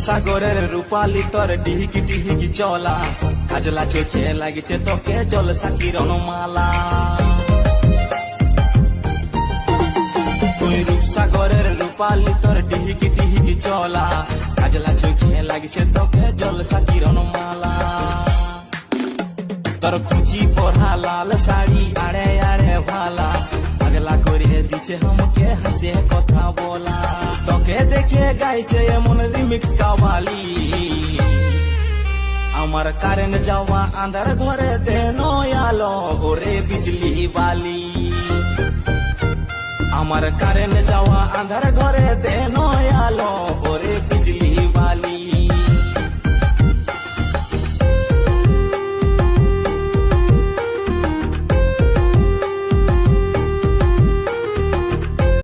সাগরের রূপালি তোর ডিহিকি ডিহিকি চলা কাজলা চোখে লাগিছে তোকে জল সাকির অনুমালা তুই রূপসাগরের রূপালি তোর ডিহিকি ডিহিকি চলা কাজলা চোখে লাগিছে তোকে জল সাকির অনুমালা তোর খুঁচি পরা লাল শাড়ি আড়ে আড়ে ভালা পাগলা করে দিছে हमके হাসে কথা বলা তোকে দেখে গাইছে এমন রিমিক্স কাওয়ালি আমার কারেন্ট যাওয়া আন্ধার ঘরে দেন আলো ওরে বিজলি বালি আমার কারেন্ট যাওয়া আন্ধার ঘরে দেন আলো ওরে বিজলি বালি